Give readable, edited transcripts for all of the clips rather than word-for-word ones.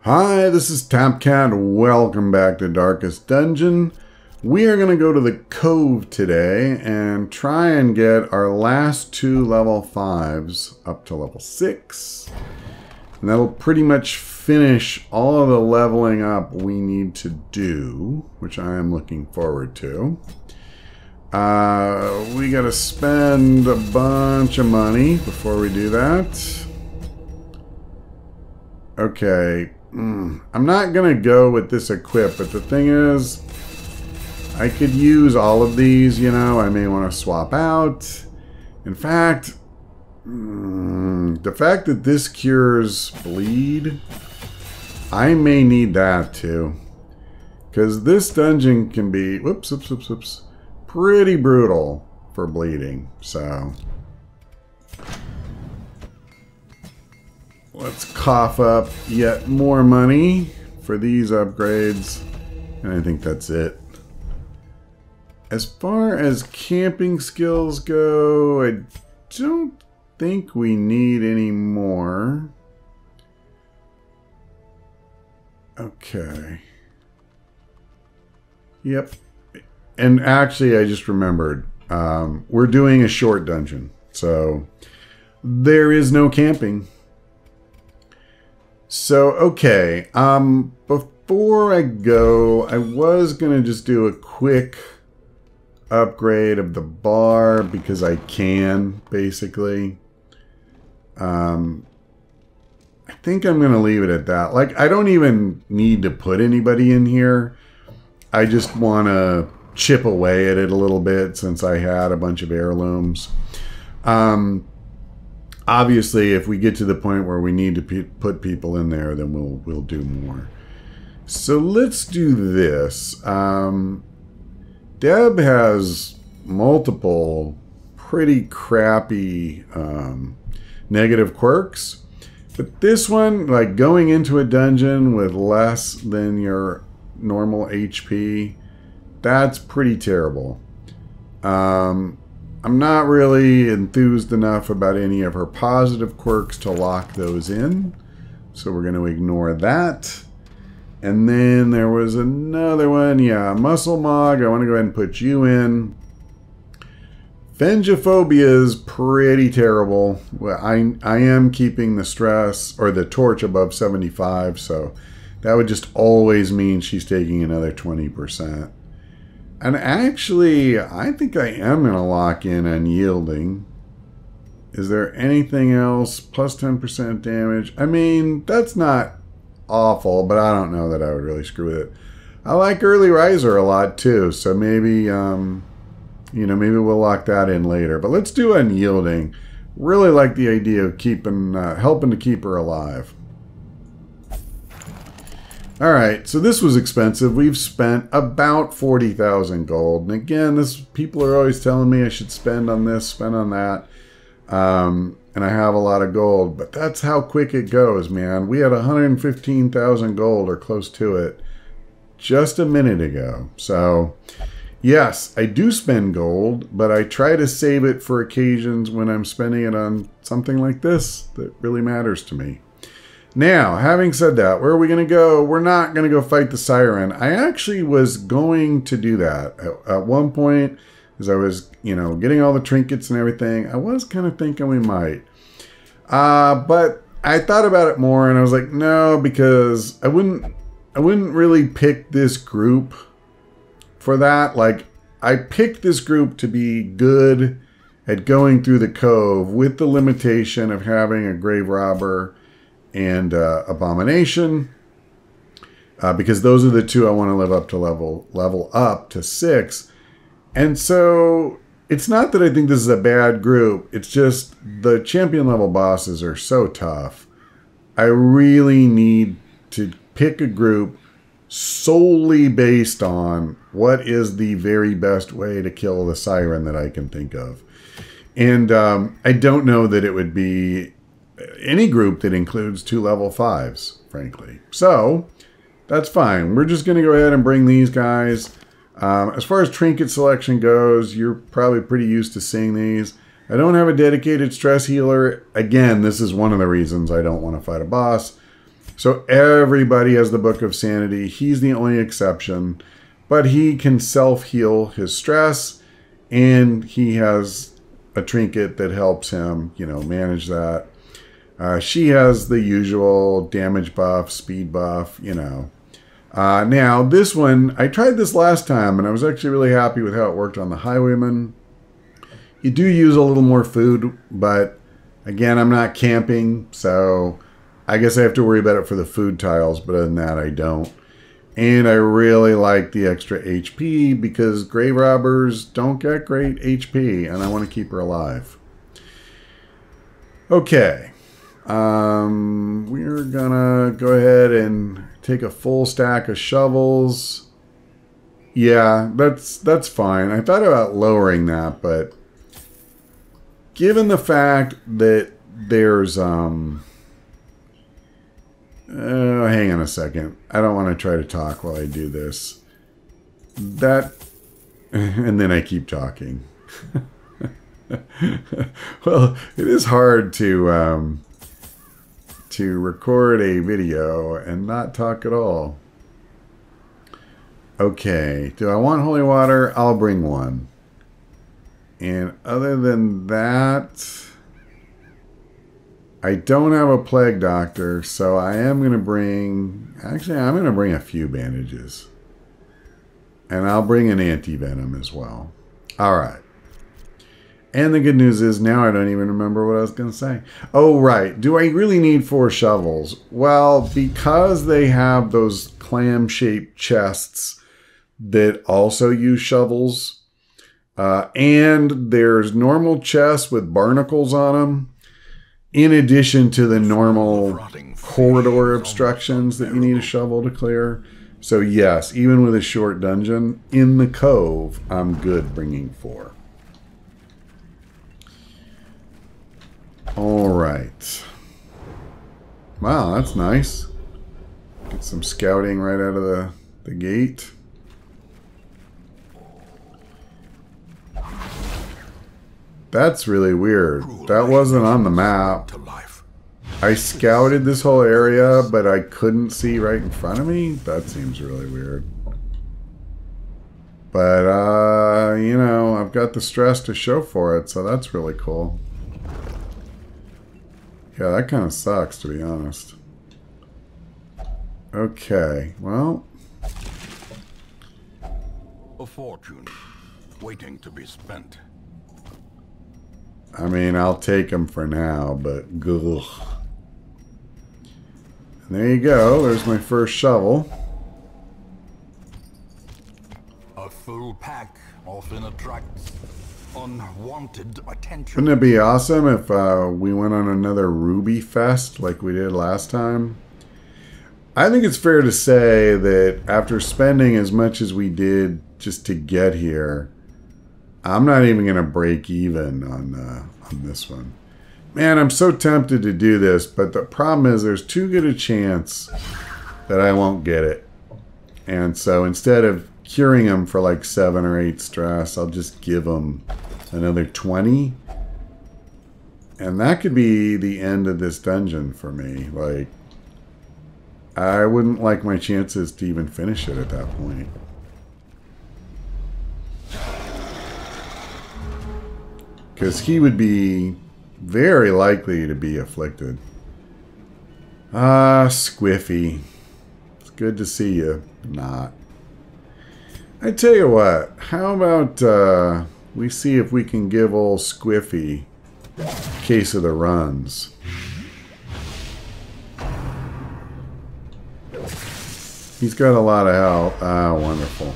Hi, this is Tapcat. Welcome back to Darkest Dungeon. We are going to go to the Cove today and try and get our last two level 5s up to level 6. And that'll pretty much finish all of the leveling up we need to do, which I am looking forward to. We got to spend a bunch of money before we do that. Okay. I'm not going to go with this equip, but the thing is, I could use all of these, you know. I may want to swap out. In fact, the fact that this cures bleed, I may need that too. Because this dungeon can be, whoops, pretty brutal for bleeding, so... Let's cough up yet more money for these upgrades. And I think that's it. As far as camping skills go, I don't think we need any more. Okay. Yep. And actually, I just remembered. We're doing a short dungeon. So, there is no camping. So, okay, before I go, I was going to just do a quick upgrade of the bar because I can, basically. I think I'm going to leave it at that. Like, I don't even need to put anybody in here. I just want to chip away at it a little bit since I had a bunch of heirlooms. Obviously, if we get to the point where we need to put people in there, then we'll do more. So let's do this. Deb has multiple pretty crappy negative quirks. But this one, like going into a dungeon with less than your normal HP, that's pretty terrible. I'm not really enthused enough about any of her positive quirks to lock those in. So we're going to ignore that. And then there was another one. Yeah, Muscle Mog. I want to go ahead and put you in. Fengophobia is pretty terrible. Well, I am keeping the stress or the torch above 75. So that would just always mean she's taking another 20%. And actually, I think I am going to lock in unyielding. Is there anything else? Plus 10% damage. I mean, that's not awful, but I don't know that I would really screw with it. I like early riser a lot too, so maybe, you know, maybe we'll lock that in later. But let's do unyielding. Really like the idea of keeping, helping to keep her alive. Alright, so this was expensive. We've spent about 40,000 gold. And again, people are always telling me I should spend on this, spend on that. And I have a lot of gold. But that's how quick it goes, man. We had 115,000 gold or close to it just a minute ago. So, yes, I do spend gold, but I try to save it for occasions when I'm spending it on something like this that really matters to me. Now, having said that, where are we going to go? We're not going to go fight the Siren. I actually was going to do that. At one point, as I was, you know, getting all the trinkets and everything, I was kind of thinking we might. But I thought about it more, and I was like, no, because I wouldn't really pick this group for that. Like, I picked this group to be good at going through the Cove with the limitation of having a Grave Robber and Abomination, because those are the two I want to live up to level up to 6. And so it's not that I think this is a bad group. It's just the champion level bosses are so tough. I really need to pick a group solely based on what is the very best way to kill the Siren that I can think of. And I don't know that it would be any group that includes 2 level 5s, frankly. So, that's fine. We're just going to go ahead and bring these guys. As far as trinket selection goes, you're probably pretty used to seeing these. I don't have a dedicated stress healer. Again, this is one of the reasons I don't want to fight a boss. So everybody has the Book of Sanity. He's the only exception. But he can self-heal his stress. And he has a trinket that helps him, you know, manage that. She has the usual damage buff, speed buff, you know. Now, this one, I tried this last time, and I was actually really happy with how it worked on the Highwayman. You do use a little more food, but again, I'm not camping, so I guess I have to worry about it for the food tiles, but other than that, I don't. And I really like the extra HP, because grave robbers don't get great HP, and I want to keep her alive. Okay. We're gonna go ahead and take a full stack of shovels. Yeah, that's fine. I thought about lowering that, but given the fact that there's hang on a second. I don't want to try to talk while I do this. And then I keep talking. Well, it is hard to record a video and not talk at all. Okay, do I want holy water? I'll bring one. And other than that, I don't have a plague doctor, so I am going to bring... Actually, I'm going to bring a few bandages. And I'll bring an anti-venom as well. Alright. And the good news is now I don't even remember what I was going to say. Oh, right. Do I really need 4 shovels? Well, because they have those clam-shaped chests that also use shovels, and there's normal chests with barnacles on them, in addition to the normal corridor obstructions that you need a shovel to clear. So yes, even with a short dungeon, in the Cove, I'm good bringing 4. Alright. Wow, that's nice. Get some scouting right out of the gate. That's really weird. That wasn't on the map. I scouted this whole area, but I couldn't see right in front of me? That seems really weird. But, you know, I've got the stress to show for it, so that's really cool. Yeah, that kind of sucks, to be honest. Okay, well. A fortune waiting to be spent. I mean, I'll take them for now, but ugh. And there you go. There's my first shovel. A full pack often attracts unwanted attention. Wouldn't it be awesome if we went on another Ruby Fest like we did last time? I think it's fair to say that after spending as much as we did just to get here, I'm not even going to break even on this one. Man, I'm so tempted to do this, but the problem is there's too good a chance that I won't get it. And so instead of curing them for like 7 or 8 stress, I'll just give them another 20. And that could be the end of this dungeon for me. Like, I wouldn't like my chances to even finish it at that point. Because he would be very likely to be afflicted. Ah, Squiffy. It's good to see you. Not. I tell you what, how about we see if we can give old Squiffy a case of the runs. He's got a lot of health. Ah, wonderful.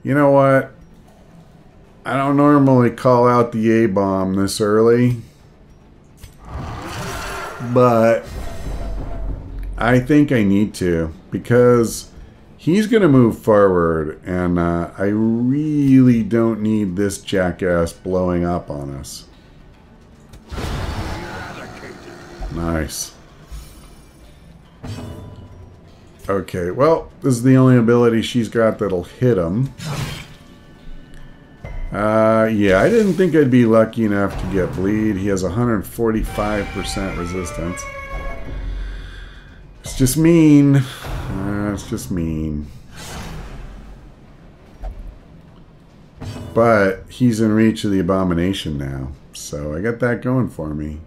You know what? I don't normally call out the A-bomb this early, but I think I need to, because he's going to move forward, and I really don't need this jackass blowing up on us. Nice. Okay, well, this is the only ability she's got that'll hit him. Yeah, I didn't think I'd be lucky enough to get bleed. He has 145% resistance. It's just mean. It's just mean. But he's in reach of the abomination now. So I got that going for me.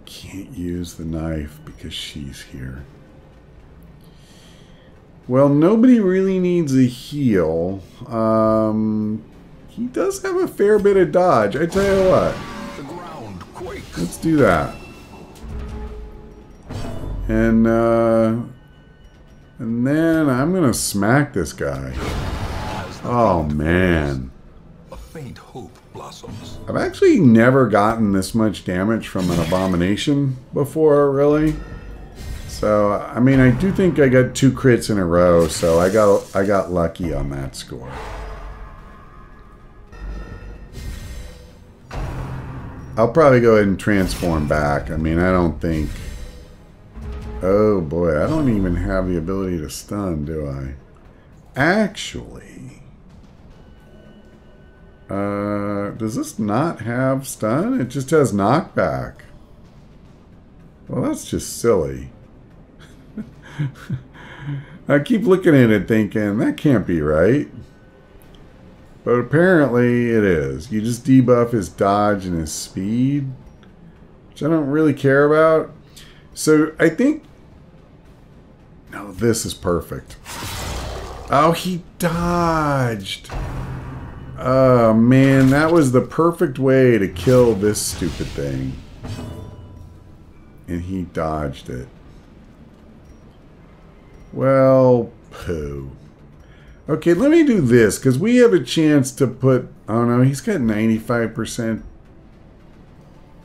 Can't use the knife because she's here. Well, nobody really needs a heal. He does have a fair bit of dodge. I tell you what. The ground quakes. Let's do that. And then I'm gonna smack this guy. Oh man. A faint hope blossoms. I've actually never gotten this much damage from an abomination before, really. So I mean, I do think I got 2 crits in a row, so I got lucky on that score. I'll probably go ahead and transform back. I mean, I don't think... Oh boy, I don't even have the ability to stun, do I? Actually... does this not have stun? It just has knockback. Well, that's just silly. I keep looking at it thinking, that can't be right. But apparently it is. You just debuff his dodge and his speed, which I don't really care about. So I think... No, this is perfect. Oh, he dodged. Oh, man, that was the perfect way to kill this stupid thing. And he dodged it. Well, poo. Okay, let me do this, because we have a chance to put... Oh, no, he's got 95%.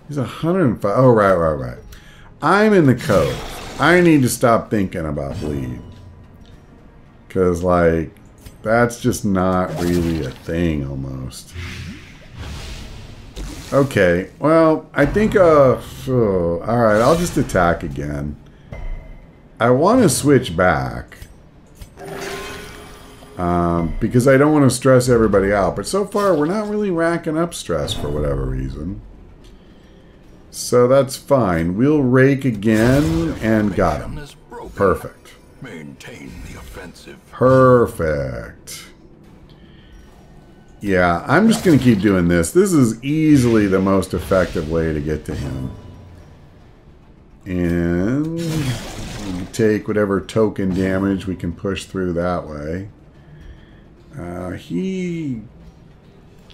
He's 105. Oh, right. I'm in the Cove. I need to stop thinking about bleed. Because, like, that's just not really a thing, almost. Okay, well, I think... alright, I'll just attack again. I want to switch back. Because I don't want to stress everybody out. But so far, we're not really racking up stress for whatever reason. So that's fine. We'll rake again and got him. Perfect. Maintain the offensive. Perfect. Yeah, I'm just going to keep doing this. This is easily the most effective way to get to him. And we take whatever token damage we can push through that way.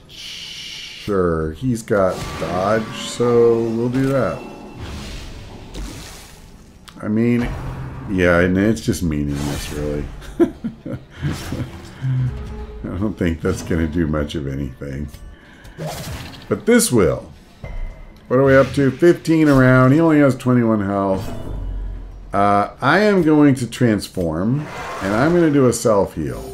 Sure, he's got dodge, so we'll do that. I mean, yeah, and it's just meaningless, really. I don't think that's going to do much of anything. But this will. What are we up to? 15 around. He only has 21 health. I am going to transform, and I'm going to do a self-heal.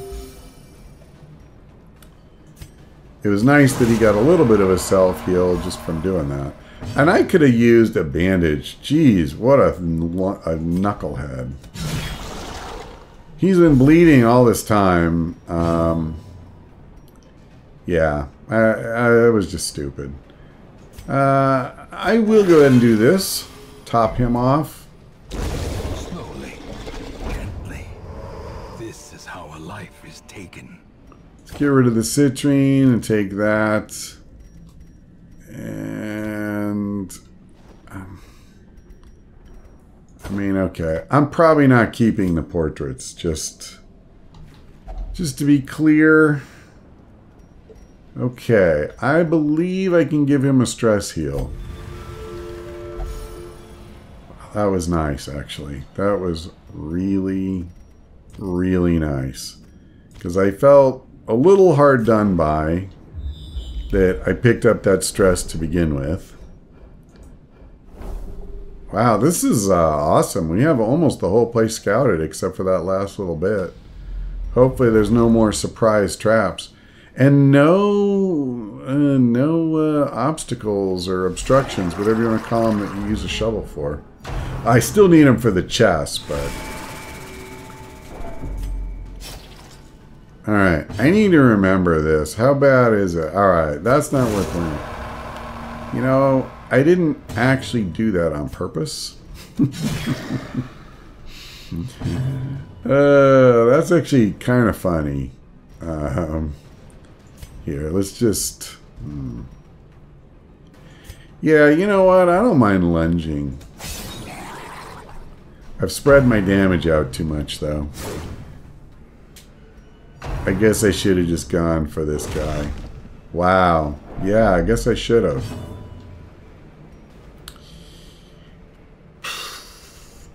It was nice that he got a little bit of a self-heal just from doing that. And I could have used a bandage. Jeez, what a knucklehead. He's been bleeding all this time. Yeah, it was just stupid. I will go ahead and do this. Top him off. Slowly, gently. This is how a life is taken. Let's get rid of the citrine and take that. And... I mean, okay. I'm probably not keeping the portraits. Just to be clear. Okay. I believe I can give him a stress heal. That was nice, actually. That was really, really nice. Because I felt a little hard done by that I picked up that stress to begin with. Wow, this is awesome. We have almost the whole place scouted except for that last little bit. Hopefully there's no more surprise traps. And no obstacles or obstructions, whatever you want to call them, that you use a shovel for. I still need them for the chest, but... Alright, I need to remember this. How bad is it? Alright, that's not worth learning. You know, I didn't actually do that on purpose. That's actually kind of funny. Here, let's just... Yeah, you know what? I don't mind lunging. I've spread my damage out too much, though. I guess I should have just gone for this guy. Wow. Yeah, I guess I should have.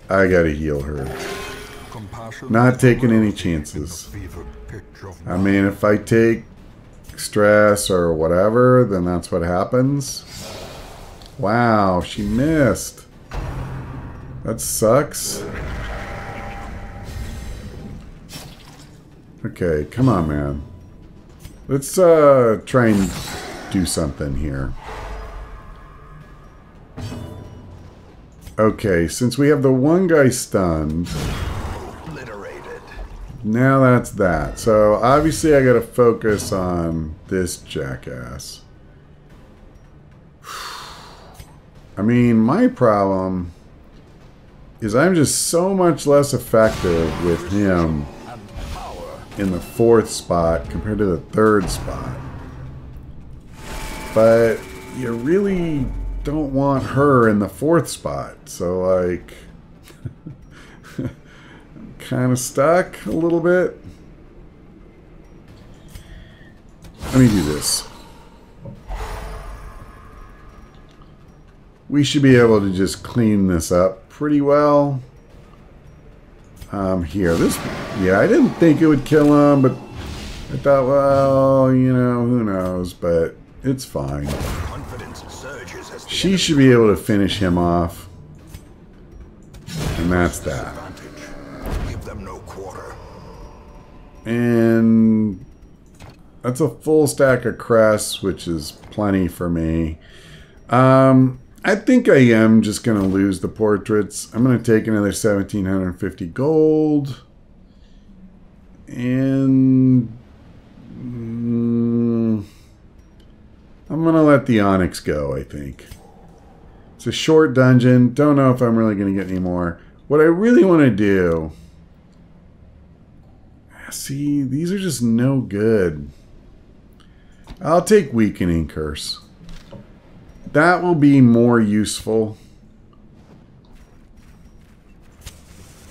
I gotta heal her. Not taking any chances. I mean, if I take stress or whatever, then that's what happens. Wow, she missed. That sucks. Okay, come on, man. Let's try and do something here. Okay, since we have the one guy stunned, now that's that. So obviously I gotta focus on this jackass. I mean, my problem is I'm just so much less effective with him in the 4th spot compared to the 3rd spot. But you really don't want her in the 4th spot. So, like, I'm kind of stuck a little bit. Let me do this. We should be able to just clean this up pretty well. Here, this, yeah, I didn't think it would kill him, but I thought, well, you know, who knows, but it's fine. She should be able to finish him off. And that's that. And that's a full stack of crests, which is plenty for me. I think I am just going to lose the portraits. I'm going to take another 1,750 gold. And I'm going to let the Onyx go, I think. It's a short dungeon. Don't know if I'm really going to get any more. What I really want to do... See, these are just no good. I'll take Weakening Curse. That will be more useful.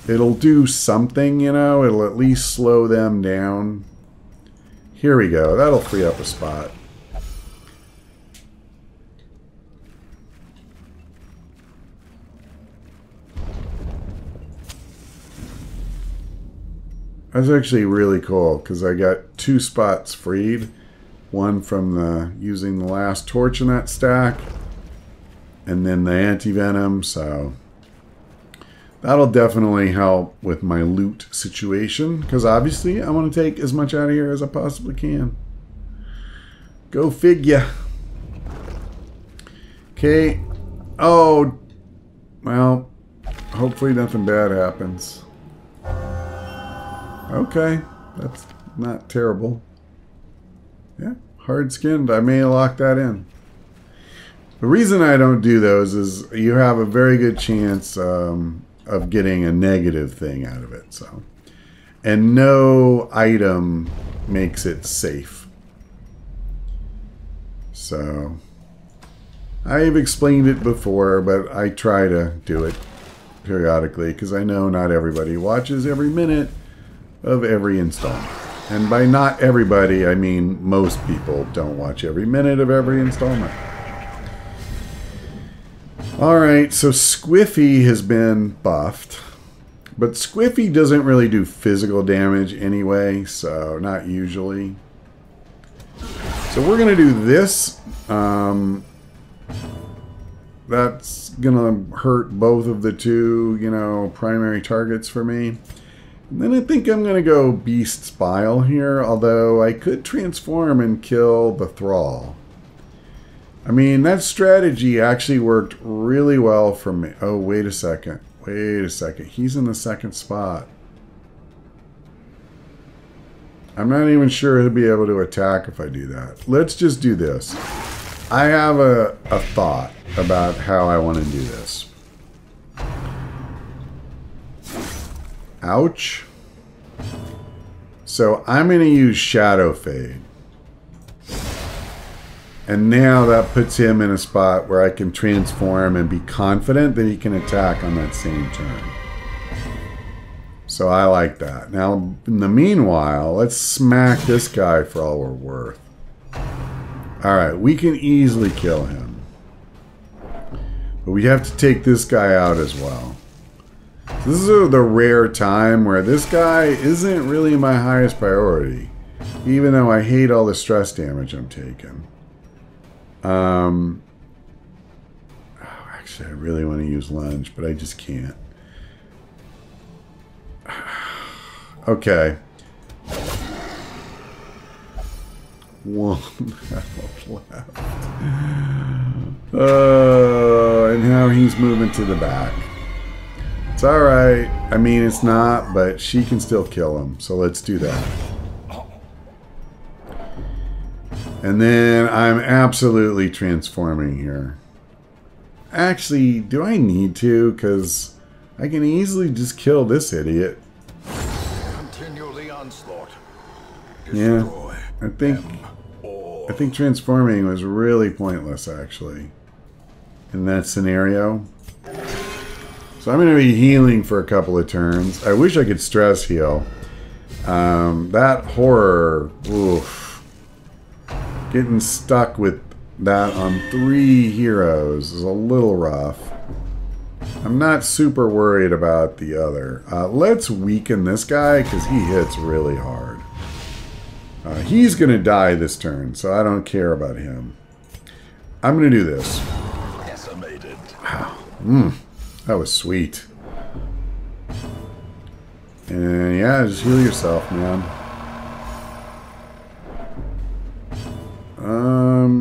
It'll do something, you know. It'll at least slow them down. Here we go. That'll free up a spot. That's actually really cool because I got 2 spots freed. One from the using the last torch in that stack, and then the anti-venom, so that'll definitely help with my loot situation, because obviously I want to take as much out of here as I possibly can. Go figure. Okay. Oh, well, hopefully nothing bad happens. Okay, that's not terrible. Yeah, hard-skinned. I may lock that in. The reason I don't do those is you have a very good chance of getting a negative thing out of it. So, and no item makes it safe. So, I've explained it before, but I try to do it periodically because I know not everybody watches every minute of every installment. And by not everybody, I mean most people don't watch every minute of every installment. Alright, so Squiffy has been buffed. But Squiffy doesn't really do physical damage anyway, so not usually. So we're going to do this. That's going to hurt both of the two, you know, primary targets for me. And then I think I'm going to go Beast's Bile here, although I could transform and kill the Thrall. I mean, that strategy actually worked really well for me. Oh, wait a second. Wait a second. He's in the 2nd spot. I'm not even sure he'll be able to attack if I do that. Let's just do this. I have a thought about how I want to do this. Ouch. So I'm going to use Shadow Fade. And now that puts him in a spot where I can transform and be confident that he can attack on that same turn. So I like that. Now, in the meanwhile, let's smack this guy for all we're worth. Alright, we can easily kill him. But we have to take this guy out as well. So this is the rare time where this guy isn't really my highest priority. Even though I hate all the stress damage I'm taking. Actually, I really want to use lunge, but I just can't. Okay. One health left. And now he's moving to the back. It's alright. I mean, it's not, but she can still kill him. So let's do that. And then I'm absolutely transforming here. Actually, do I need to? Because I can easily just kill this idiot. Continue the onslaught. Yeah, I think transforming was really pointless, actually, in that scenario. So I'm going to be healing for a couple of turns. I wish I could stress heal. That horror, oof. Getting stuck with that on 3 heroes is a little rough. I'm not super worried about the other. Let's weaken this guy because he hits really hard. He's going to die this turn, so I don't care about him. I'm going to do this. Decimated. Wow. That was sweet. And yeah, just heal yourself, man.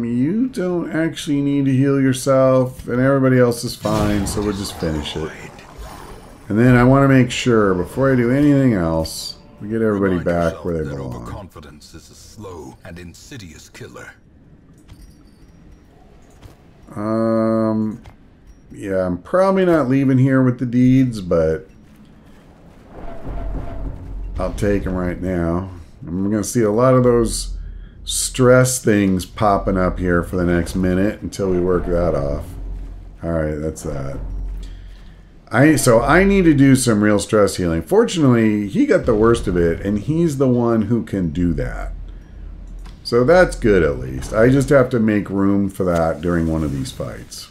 You don't actually need to heal yourself, and everybody else is fine, so we'll just finish it. And then I want to make sure, before I do anything else, we get everybody back where they belong. Overconfidence is a slow and insidious killer. Yeah, I'm probably not leaving here with the deeds, but I'll take them right now. I'm going to see a lot of those stress things popping up here for the next minute until we work that off. Alright, that's that. So I need to do some real stress healing. Fortunately, he got the worst of it, and he's the one who can do that. So that's good, at least. I just have to make room for that during one of these fights.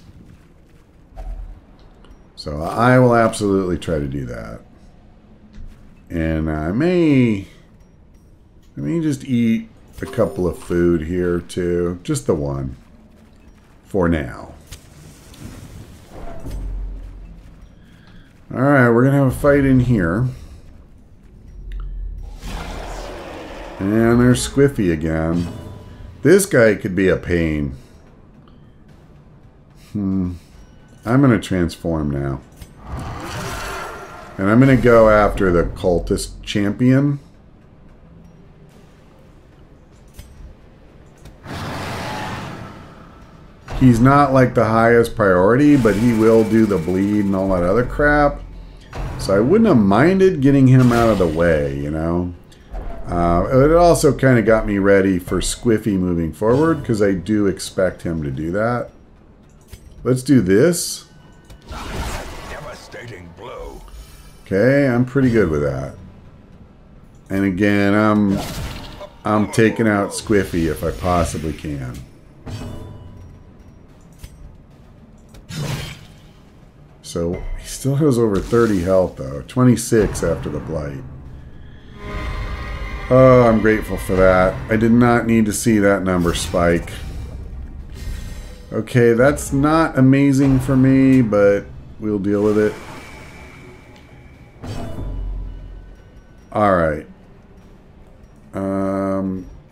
So I will absolutely try to do that. And I may just eat a couple of food here too. Just the one. For now. Alright, we're going to have a fight in here. And there's Squiffy again. This guy could be a pain. I'm going to transform now. And I'm going to go after the cultist champion. He's not like the highest priority, but he will do the bleed and all that other crap. So I wouldn't have minded getting him out of the way, you know. It also kind of got me ready for Squiffy moving forward, because I do expect him to do that. Let's do this. Devastating blow. Okay, I'm pretty good with that. And again, I'm taking out Squiffy if I possibly can. So he still has over 30 health though. 26 after the blight. Oh, I'm grateful for that. I did not need to see that number spike. Okay, that's not amazing for me, but we'll deal with it. Alright.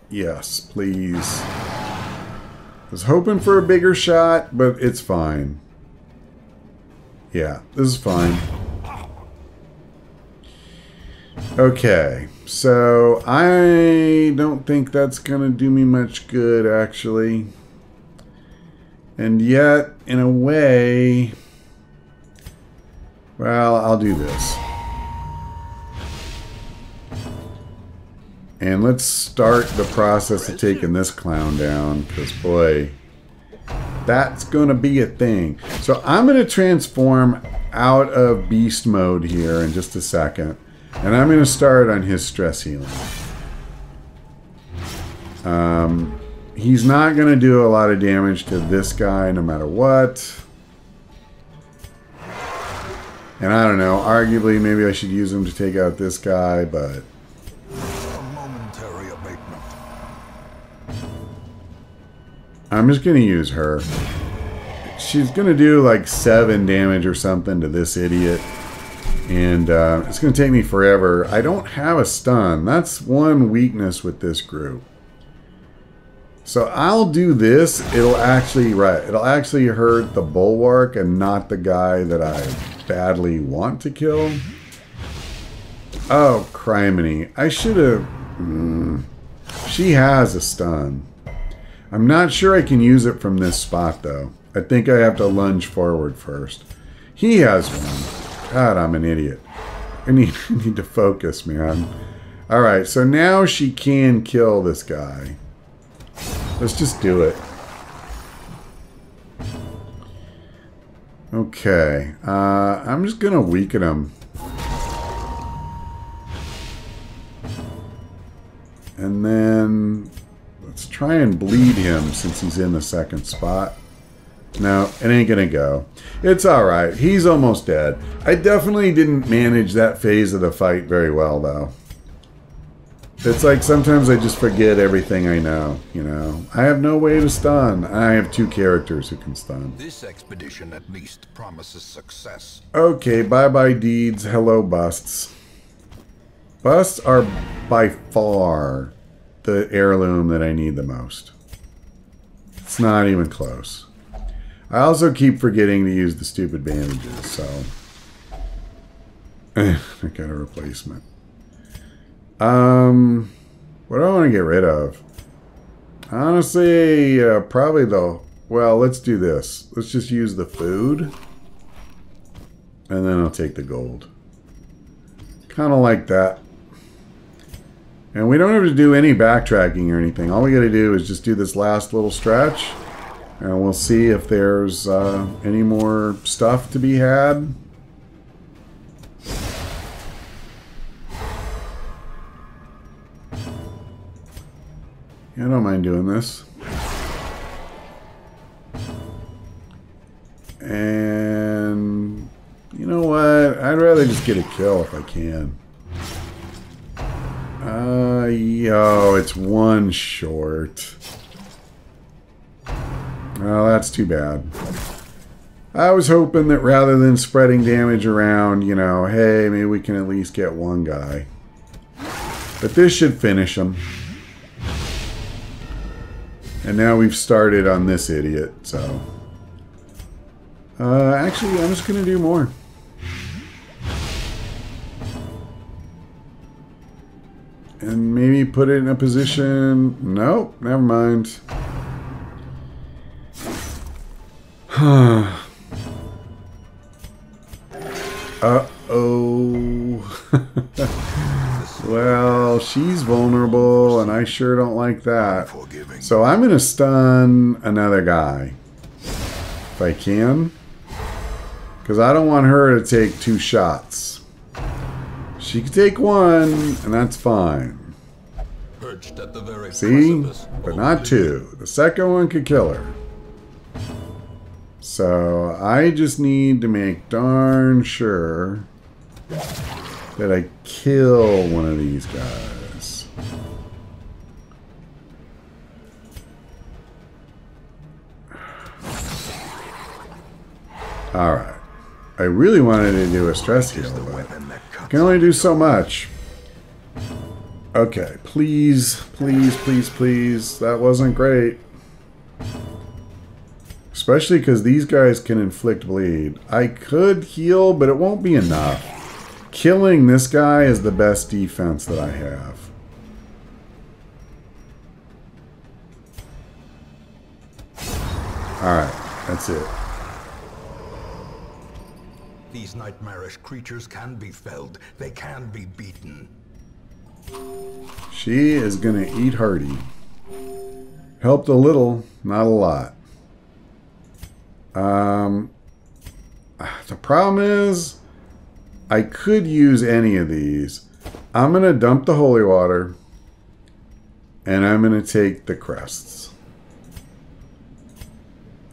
Yes, please. I was hoping for a bigger shot, but it's fine. Yeah, this is fine. Okay, so I don't think that's gonna do me much good, actually. And yet, in a way, well, I'll do this. And let's start the process of taking this clown down, because boy, that's gonna be a thing. So I'm gonna transform out of beast mode here in just a second. And I'm going to start on his stress healing. He's not going to do a lot of damage to this guy no matter what. And I don't know, arguably maybe I should use him to take out this guy, but... A momentary abatement. I'm just going to use her. She's going to do like 7 damage or something to this idiot. And it's going to take me forever. I don't have a stun. That's one weakness with this group. So I'll do this. It'll actually hurt the bulwark and not the guy that I badly want to kill. Oh, criminy. I should have... She has a stun. I'm not sure I can use it from this spot, though. I think I have to lunge forward first. He has one. God, I'm an idiot. I need to focus, man. Alright, so now she can kill this guy. Let's just do it. Okay. I'm just going to weaken him. And then let's try and bleed him since he's in the second spot. No, it ain't gonna go. It's alright. He's almost dead. I definitely didn't manage that phase of the fight very well, though. It's like sometimes I just forget everything I know, you know. I have no way to stun. I have 2 characters who can stun. This expedition at least promises success. Okay, bye-bye deeds. Hello, busts. Busts are by far the heirloom that I need the most. It's not even close. I also keep forgetting to use the stupid bandages, so... I got a replacement. What do I want to get rid of? Honestly, probably the... Well, let's do this. Let's just use the food. And then I'll take the gold. Kind of like that. And we don't have to do any backtracking or anything. All we got to do is just do this last little stretch. And we'll see if there's any more stuff to be had. Yeah, I don't mind doing this. And you know what? I'd rather just get a kill if I can. Yo, it's 1 short. Well, that's too bad. I was hoping that rather than spreading damage around, you know, hey, maybe we can at least get 1 guy. But this should finish him. And now we've started on this idiot, so... actually, I'm just going to do more. And maybe put it in a position... Nope, never mind. Uh-oh. Well, she's vulnerable, and I sure don't like that. So I'm going to stun another guy. If I can. Because I don't want her to take 2 shots. She can take 1, and that's fine. See? But not 2. The second one could kill her. So I just need to make darn sure that I kill one of these guys. Alright. I really wanted to do a stress heal, but I can only do so much. Okay, please, please, please, please. That wasn't great. Especially because these guys can inflict bleed. I could heal, but it won't be enough. killing this guy is the best defense that I have. Alright, that's it. These nightmarish creatures can be felled. They can be beaten. She is gonna eat hearty. Helped a little, not a lot. The problem is, I could use any of these. I'm gonna dump the holy water, and I'm gonna take the crests.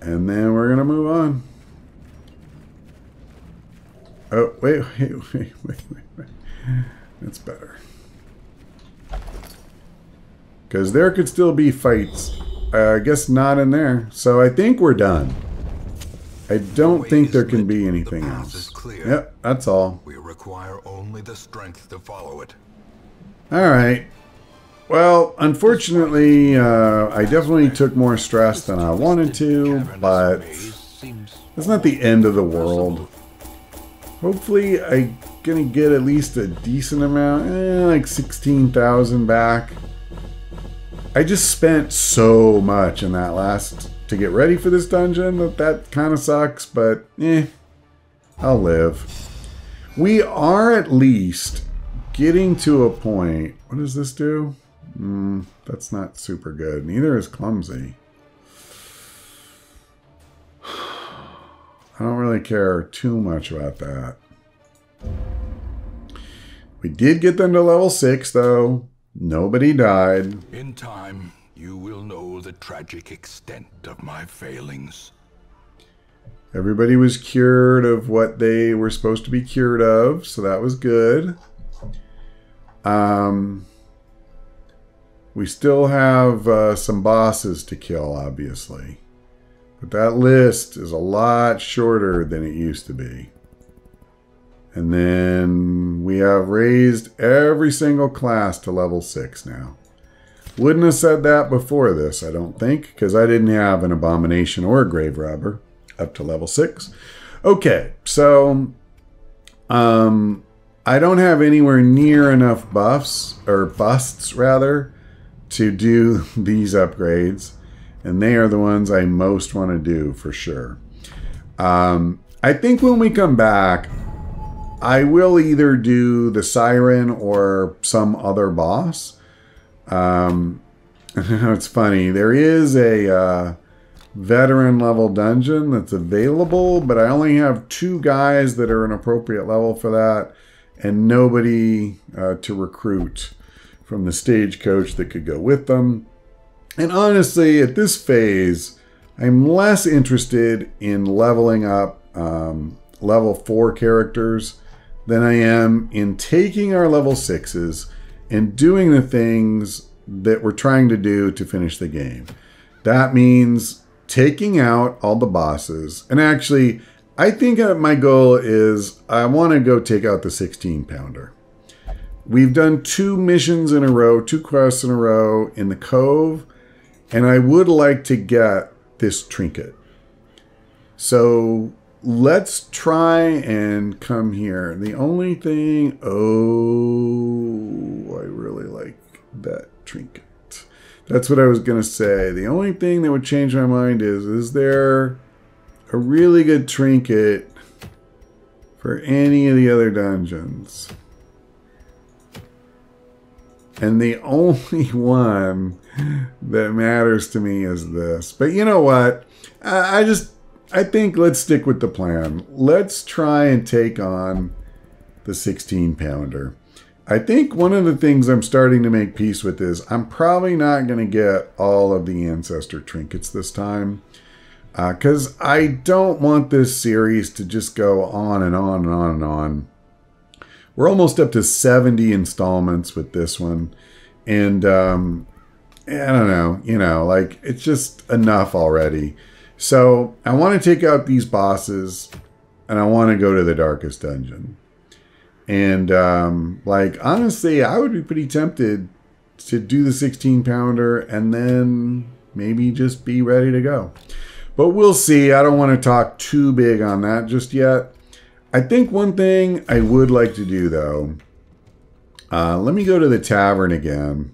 And then we're gonna move on. Oh, wait. That's better. Because there could still be fights. I guess not in there. So I think we're done. I don't think there can be anything else. Yep, that's all. We require only the strength to follow it. Alright. Well, unfortunately, I definitely took more stress than I wanted to, but it's not the end of the world. Hopefully, I'm gonna get at least a decent amount, like 16,000 back. I just spent so much in that last to get ready for this dungeon that kind of sucks, but I'll live. We are at least getting to a point. What does this do? That's not super good. Neither is clumsy. I don't really care too much about that. We did get them to level 6, though. Nobody died. In time, you will know the tragic extent of my failings. Everybody was cured of what they were supposed to be cured of, so that was good. We still have some bosses to kill, obviously. But that list is a lot shorter than it used to be. And then we have raised every single class to level 6 now. Wouldn't have said that before this, I don't think, because I didn't have an abomination or a grave robber up to level 6. Okay, so I don't have anywhere near enough buffs, or busts rather, to do these upgrades. And they are the ones I most want to do for sure. I think when we come back, I will either do the Siren or some other boss. It's funny. There is a veteran level dungeon that's available, but I only have 2 guys that are an appropriate level for that, and nobody to recruit from the stagecoach that could go with them. And honestly, at this phase, I'm less interested in leveling up level 4 characters than I am in taking our level 6s and doing the things that we're trying to do to finish the game. That means taking out all the bosses. And actually, I think my goal is I want to go take out the 16-pounder. We've done 2 missions in a row, 2 quests in a row in the Cove, and I would like to get this trinket. So let's try and come here. The only thing... Oh, I really like that trinket. That's what I was going to say. The only thing that would change my mind is there a really good trinket for any of the other dungeons? And the only one that matters to me is this. But you know what? I think let's stick with the plan. Let's try and take on the 16-pounder. I think one of the things I'm starting to make peace with is I'm probably not going to get all of the ancestor trinkets this time. Because I don't want this series to just go on and on and on and on. We're almost up to 70 installments with this one. And I don't know, like it's just enough already. So I want to take out these bosses and I want to go to the darkest dungeon. And like honestly, I would be pretty tempted to do the 16-pounder and then maybe just be ready to go. But we'll see. I don't want to talk too big on that just yet. I think one thing I would like to do, though, let me go to the tavern again.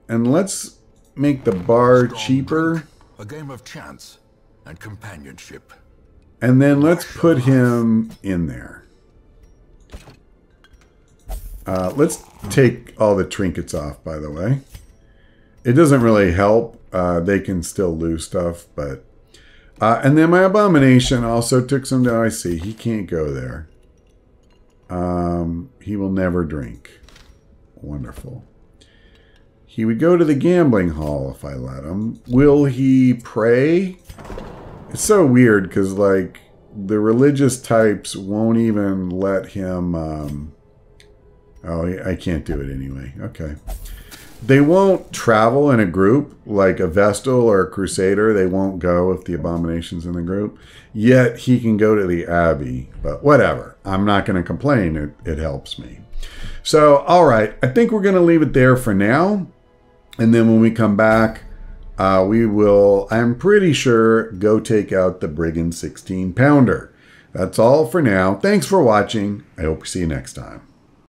And let's make the bar cheaper. A game of chance and companionship. And then let's put him in there. Let's take all the trinkets off, by the way. It doesn't really help. They can still lose stuff, but... and then my abomination also took some down. I see. He can't go there. He will never drink. Wonderful. He would go to the gambling hall if I let him. Will he pray? It's so weird because, like, the religious types won't even let him... oh, I can't do it anyway. Okay. They won't travel in a group like a Vestal or a Crusader. They won't go if the Abomination's in the group. Yet he can go to the Abbey. But whatever. I'm not going to complain. It helps me. So, all right. I think we're going to leave it there for now. And then when we come back, we will, I'm pretty sure, go take out the Brigand 16-pounder. That's all for now. Thanks for watching. I hope to see you next time.